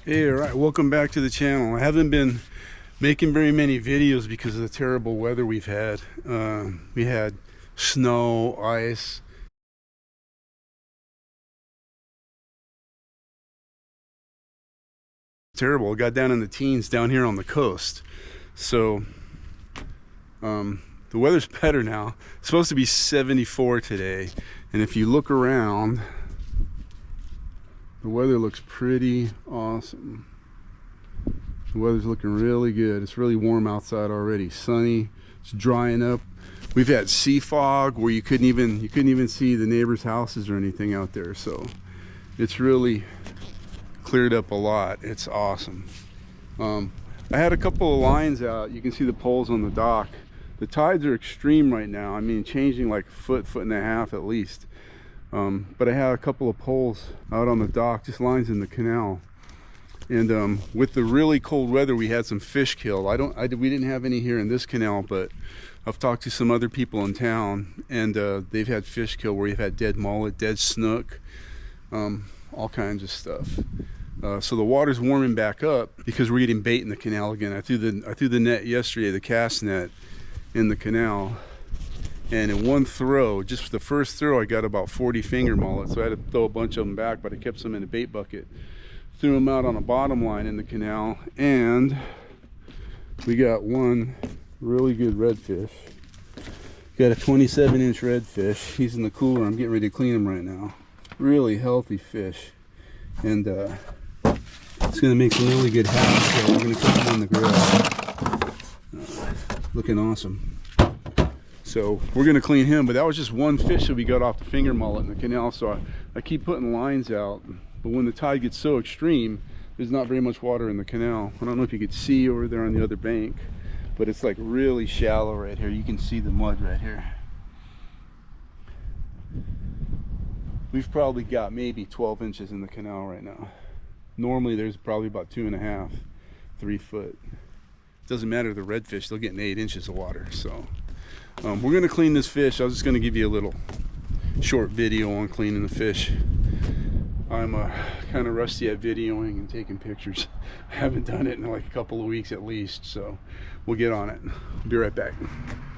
Hey, all right, welcome back to the channel. I haven't been making very many videos because of the terrible weather we've had. We had snow, ice. Terrible. It got down in the teens down here on the coast. So the weather's better now. It's supposed to be 74 today. And if you look around, the weather looks pretty awesome. The weather's looking really good. It's really warm outside already. Sunny. It's drying up. We've had sea fog where you couldn't even see the neighbors' houses or anything out there. So it's really cleared up a lot. It's awesome. I had a couple of lines out. You can see the poles on the dock. The tides are extreme right now. I mean, changing like foot and a half at least. But I had a couple of poles out on the dock, just lines in the canal. And with the really cold weather, we had some fish killed. We didn't have any here in this canal, but I've talked to some other people in town, and they've had fish killed where you've had dead mullet, dead snook, all kinds of stuff. So the water's warming back up because we're getting bait in the canal again. I threw the net yesterday, the cast net, in the canal. And in one throw, just the first throw, I got about 40 finger mullets. So I had to throw a bunch of them back, but I kept some in a bait bucket. Threw them out on a bottom line in the canal, and we got one really good redfish. Got a 27-inch redfish. He's in the cooler. I'm getting ready to clean him right now. Really healthy fish. And it's going to make some really good half. So we're going to cook him on the grill. Looking awesome. So we're going to clean him, but that was just one fish that we got off the finger mullet in the canal. So I keep putting lines out, but when the tide gets so extreme, there's not very much water in the canal. I don't know if you could see over there on the other bank, but it's like really shallow right here. You can see the mud right here. We've probably got maybe 12 inches in the canal right now. Normally there's probably about 2.5, 3 foot. It doesn't matter the redfish, they'll get in 8 inches of water. So we're going to clean this fish. I was just going to give you a little short video on cleaning the fish. I'm kind of rusty at videoing and taking pictures. I haven't done it in like a couple of weeks at least, so we'll get on it. I'll be right back.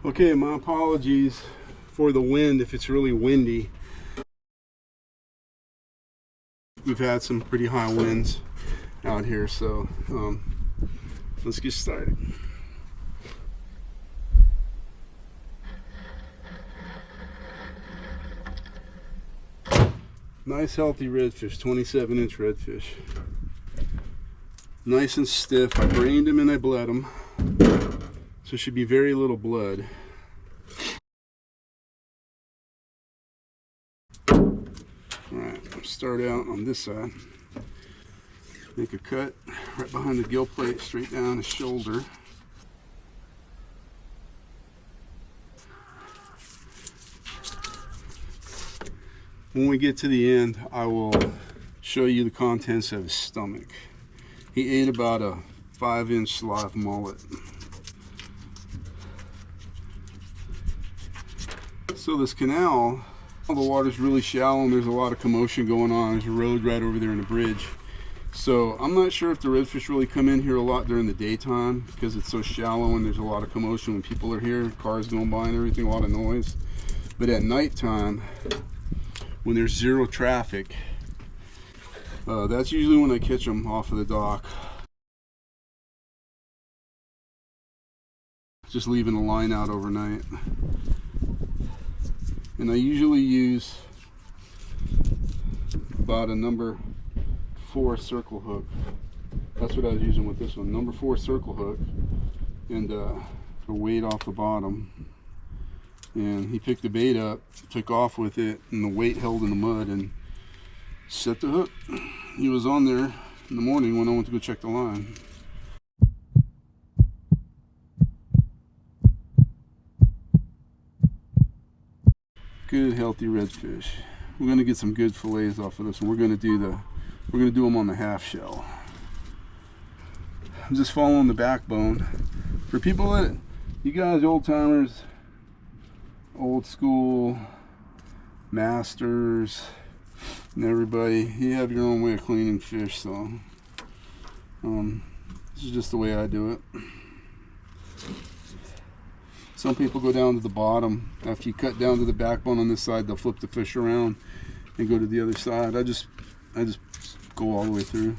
Okay, my apologies for the wind if it's really windy. We've had some pretty high winds out here, so let's get started. Nice healthy redfish, 27-inch redfish. Nice and stiff. I brained him and I bled him. So should be very little blood. Alright, start out on this side. Make a cut right behind the gill plate, straight down his shoulder. When we get to the end, I will show you the contents of his stomach. He ate about a 5-inch live mullet. So this canal, the water's really shallow and there's a lot of commotion going on. There's a road right over there and a bridge. So I'm not sure if the redfish really come in here a lot during the daytime because it's so shallow and there's a lot of commotion when people are here, cars going by and everything, a lot of noise. But at nighttime, when there's zero traffic, that's usually when I catch them off of the dock. Just leaving a line out overnight. And I usually use about a number 4 circle hook. That's what I was using with this one, number 4 circle hook, and the weight off the bottom. And he picked the bait up, took off with it, and the weight held in the mud and set the hook. He was on there in the morning when I went to go check the line. Good healthy redfish. We're gonna get some good fillets off of this, and we're gonna do them on the half shell. I'm just following the backbone. For people that, you guys old timers, old school masters and everybody, you have your own way of cleaning fish, so This is just the way I do it. Some people go down to the bottom. After you cut down to the backbone on this side, they'll flip the fish around and go to the other side. I just go all the way through.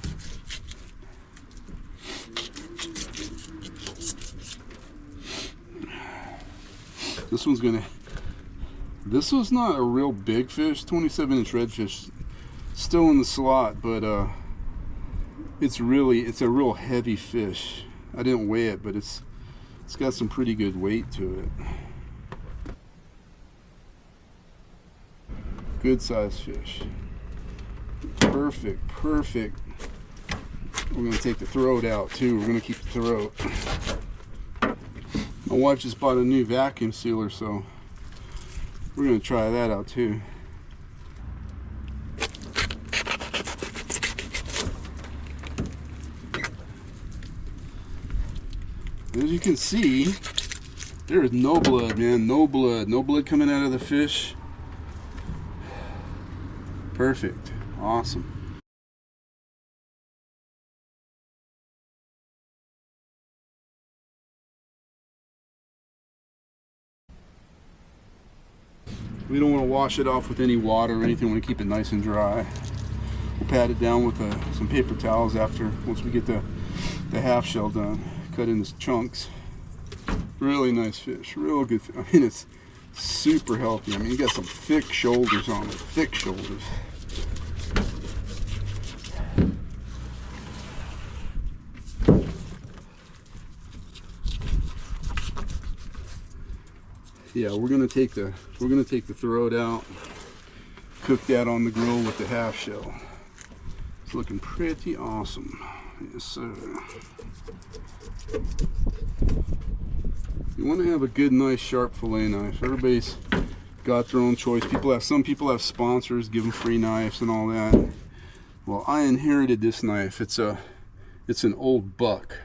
This was not a real big fish, 27-inch redfish, still in the slot, but it's a real heavy fish. I didn't weigh it, but it's got some pretty good weight to it. Good size fish. Perfect. We're gonna take the throat out too. We're gonna keep the throat. My wife just bought a new vacuum sealer, so we're gonna try that out too. As you can see, there is no blood, man. No blood coming out of the fish. Perfect. Awesome. We don't want to wash it off with any water or anything. We want to keep it nice and dry. We'll pat it down with some paper towels once we get the half shell done. Cut into chunks. Really nice fish. Real good. I mean, it's super healthy. I mean, you got some thick shoulders on it. Thick shoulders. Yeah, we're gonna take the throat out, cook that on the grill with the half shell. It's looking pretty awesome. Yes, sir. You want to have a good, nice, sharp fillet knife. Everybody's got their own choice. Some people have sponsors, give them free knives and all that. Well, I inherited this knife. It's an old buck,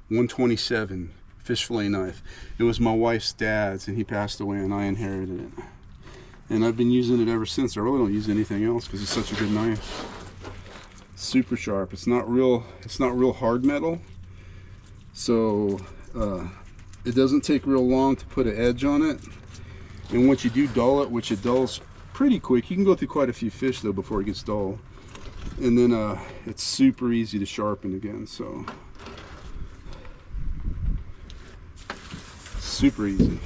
127. Fish fillet knife. It was my wife's dad's, and he passed away, and I inherited it. And I've been using it ever since. I really don't use anything else because it's such a good knife. Super sharp. It's not real hard metal, so it doesn't take real long to put an edge on it. And once you do dull it, which it dulls pretty quick, you can go through quite a few fish though before it gets dull. And then it's super easy to sharpen again. So. Super easy.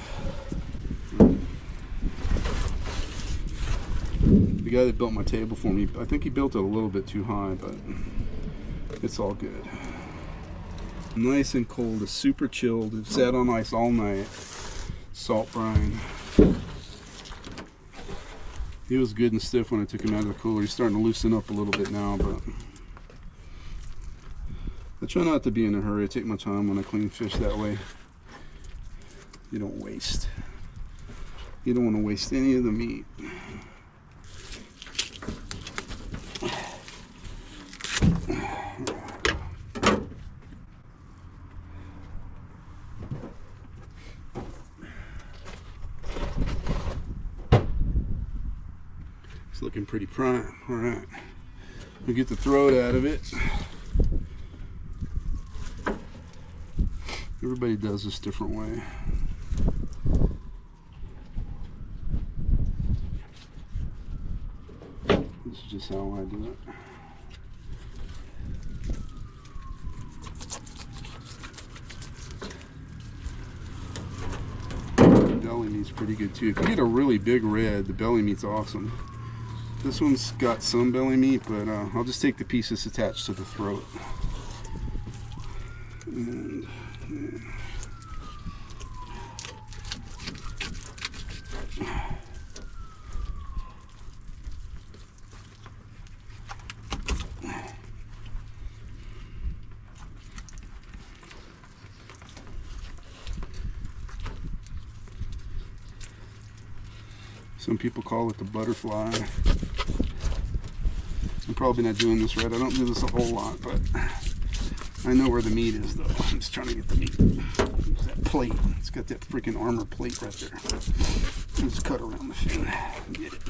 The guy that built my table for me, I think he built it a little bit too high, but it's all good. Nice and cold. It's super chilled. It sat on ice all night. Salt brine. He was good and stiff when I took him out of the cooler. He's starting to loosen up a little bit now, but I try not to be in a hurry. I take my time when I clean fish that way. You don't waste. You don't want to waste any of the meat. It's looking pretty prime. All right. We'll get the throat out of it. Everybody does this different way. This is just how I do it. Belly meat's pretty good too. If you get a really big red, the belly meat's awesome. This one's got some belly meat, but I'll just take the pieces attached to the throat. And yeah. Some people call it the butterfly. I'm probably not doing this right. I don't do this a whole lot, but I know where the meat is, though. I'm just trying to get the meat. There's that plate. It's got that freaking armor plate right there. Just cut around the fin. Get it.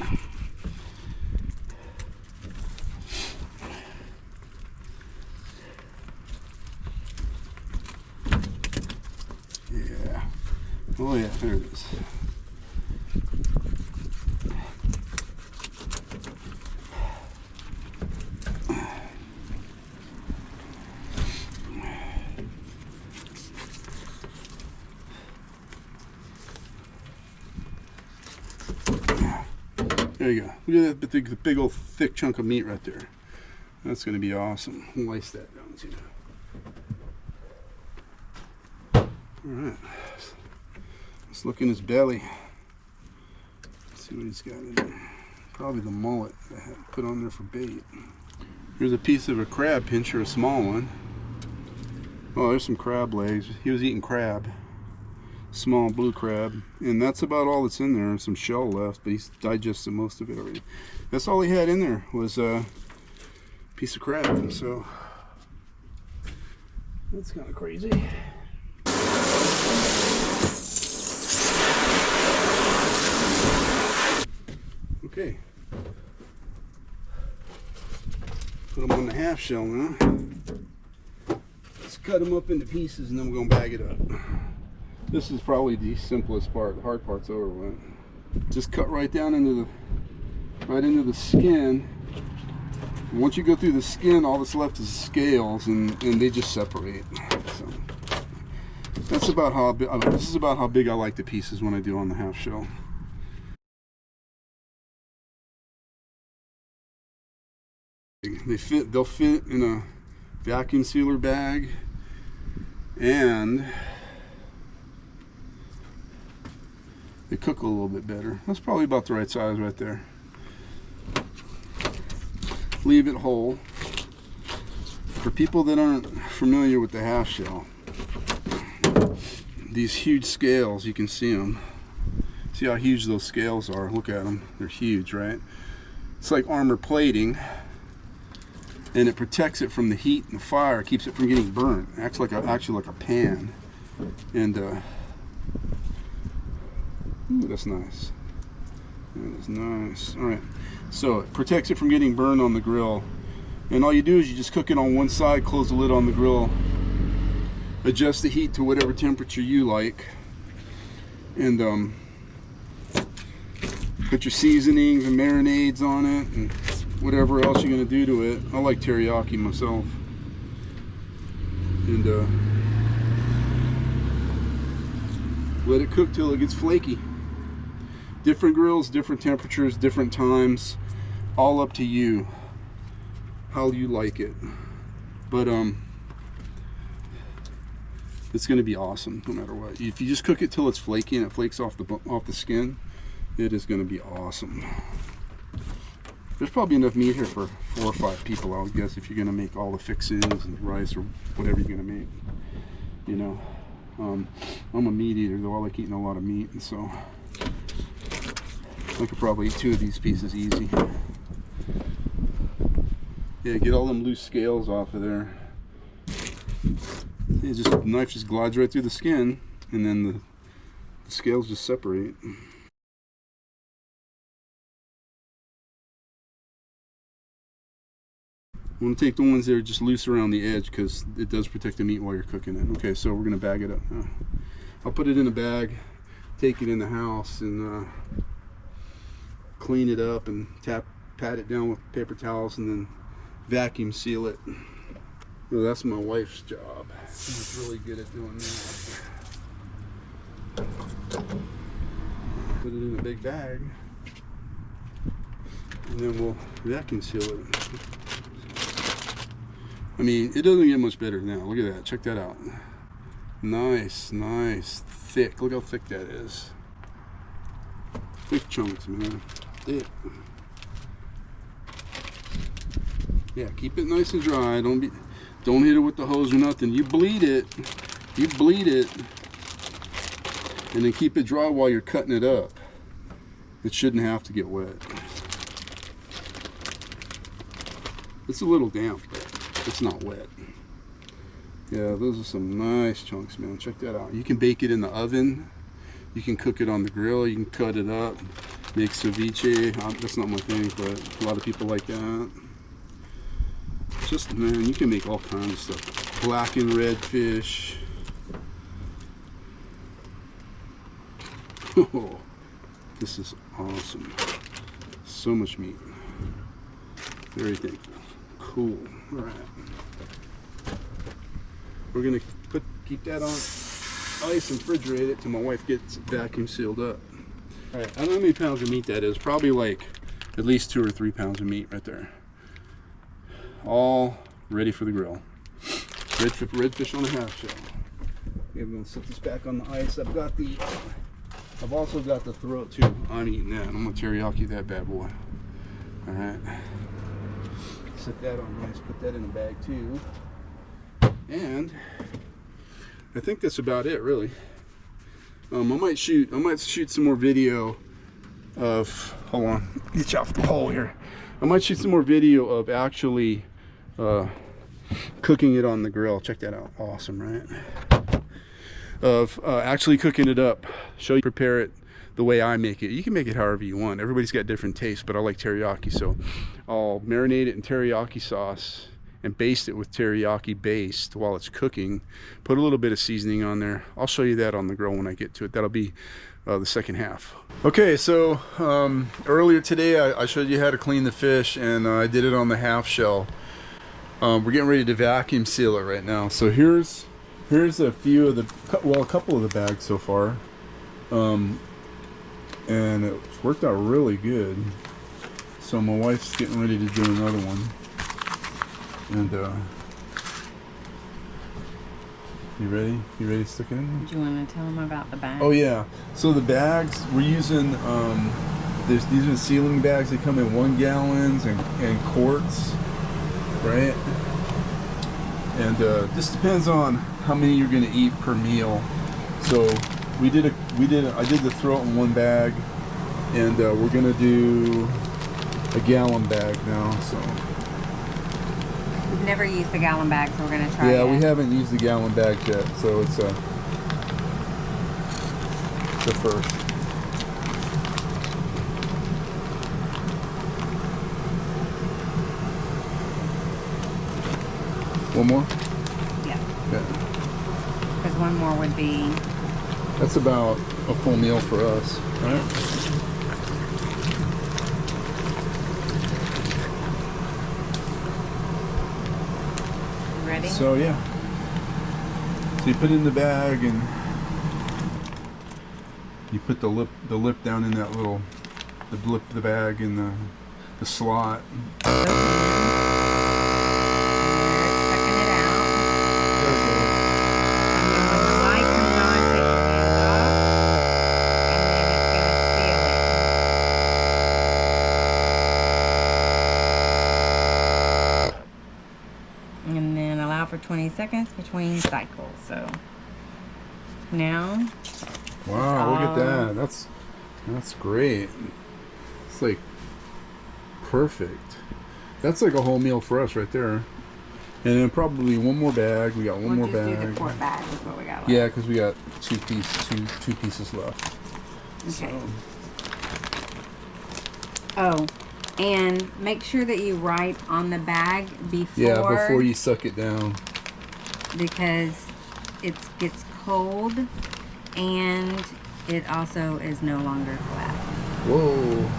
There it is. There you go. Look at that the big old thick chunk of meat right there. That's going to be awesome. Slice that down too. Alright. Let's look in his belly. See what he's got in there. Probably the mullet that I had put on there for bait. Here's a piece of a crab pincher, a small one. Oh, there's some crab legs. He was eating crab. Small blue crab. And that's about all that's in there. Some shell left, but he's digested most of it already. That's all he had in there was a piece of crab. So that's kind of crazy. Okay. Put them on the half shell now. Let's cut them up into pieces and then we're going to bag it up. This is probably the simplest part. The hard part's over with. Just cut right down into the skin. And once you go through the skin, all that's left is scales, and they just separate. So that's about how big. This is about how big I like the pieces when I do on the half shell. They'll fit in a vacuum sealer bag, and they cook a little bit better. That's probably about the right size right there. Leave it whole. For people that aren't familiar with the half shell, these huge scales, you can see them. See how huge those scales are? Look at them. They're huge, right? It's like armor plating, and it protects it from the heat and the fire. It keeps it from getting burnt. It acts like actually like a pan. And ooh, that's nice. That is nice. All right, so it protects it from getting burned on the grill. And all you do is you just cook it on one side, close the lid on the grill, adjust the heat to whatever temperature you like, and put your seasonings and marinades on it and whatever else you're going to do to it. I like teriyaki myself. And let it cook till it gets flaky. Different grills, different temperatures, different times, all up to you how you like it. But it's going to be awesome no matter what. If you just cook it till it's flaky and it flakes off the skin, it is going to be awesome. There's probably enough meat here for 4 or 5 people, I would guess, if you're going to make all the fixings and rice or whatever you're going to make. You know, I'm a meat eater, though. I like eating a lot of meat, and so I could probably eat 2 of these pieces easy. Yeah, get all them loose scales off of there. Yeah, the knife just glides right through the skin, and then the scales just separate. I'm going to take the ones that are just loose around the edge because it does protect the meat while you're cooking it. Okay, so we're going to bag it up now. I'll put it in a bag, take it in the house, and clean it up and pat it down with paper towels, and then vacuum seal it. Well, that's my wife's job. She's really good at doing that. Put it in a big bag, and then we'll vacuum seal it. I mean, it doesn't get much better now. Look at that. Check that out. Nice, nice, thick. Look how thick that is. Thick chunks, man. Thick. Yeah, keep it nice and dry. Don't hit it with the hose or nothing. You bleed it. You bleed it, and then keep it dry while you're cutting it up. It shouldn't have to get wet. It's a little damp, but it's not wet. Yeah, those are some nice chunks, man. Check that out. You can bake it in the oven. You can cook it on the grill. You can cut it up, make ceviche. That's not my thing, but a lot of people like that. Just, man, you can make all kinds of stuff. Blackened redfish. Oh, this is awesome. So much meat. Very thankful. Cool. All right. We're gonna keep that on ice and refrigerate it till my wife gets it vacuum sealed up. All right. I don't know how many pounds of meat that is. Probably like at least 2 or 3 pounds of meat right there. All ready for the grill. Redfish on a half shell. Okay, I'm gonna set this back on the ice. I've also got the throat too. I'm eating that. I'm gonna teriyaki that bad boy. All right. Set that on ice. Put that in a bag too. And I think that's about it, really. I might shoot some more video of. Hold on. Get you off the pole here. I might shoot some more video of actually cooking it on the grill. Check that out. Awesome, right? Of actually cooking it up. Show you prepare it the way I make it. You can make it however you want. Everybody's got different tastes, but I like teriyaki, so I'll marinate it in teriyaki sauce and baste it with teriyaki based while it's cooking. Put a little bit of seasoning on there. I'll show you that on the grill when I get to it. That'll be the second half. Okay, so earlier today I showed you how to clean the fish, and I did it on the half shell. We're getting ready to vacuum seal it right now. So here's a few of a couple of the bags so far, and it's worked out really good. So my wife's getting ready to do another one, and you ready? You ready to stick it in? Do you want to tell them about the bags? Oh yeah. So the bags we're using, these are sealing bags. They come in 1 gallons and quarts, right? And this depends on how many you're going to eat per meal. So I did the throat in 1 bag, and we're going to do a gallon bag now. So we've never used the gallon bag, so we're going to try it. Yeah, we haven't used the gallon bag yet, so it's the first. One more? Yeah. Yeah. Because 1 more would be... That's about a full meal for us, right? Ready? So yeah. So you put it in the bag, and you put the lip down in that little, the lip of the bag in the slot. And then allow for 20 seconds between cycles. So now, wow, look at that. That's great. It's like perfect. That's like a whole meal for us right there. And then probably 1 more bag. We got one more bag. Do the quart bag is what we got left. Yeah, because we got two pieces left. Okay. So. Oh, and make sure that you write on the bag before. Yeah, before you suck it down. Because it gets cold, and it also is no longer flat. Whoa,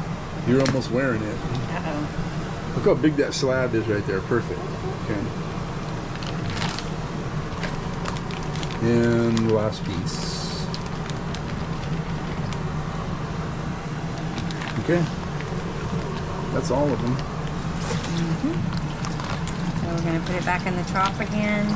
you're almost wearing it. Uh-oh. Look how big that slab is right there. Perfect. Okay. And the last piece. Okay. That's all of them. So we're going to put it back in the trough again.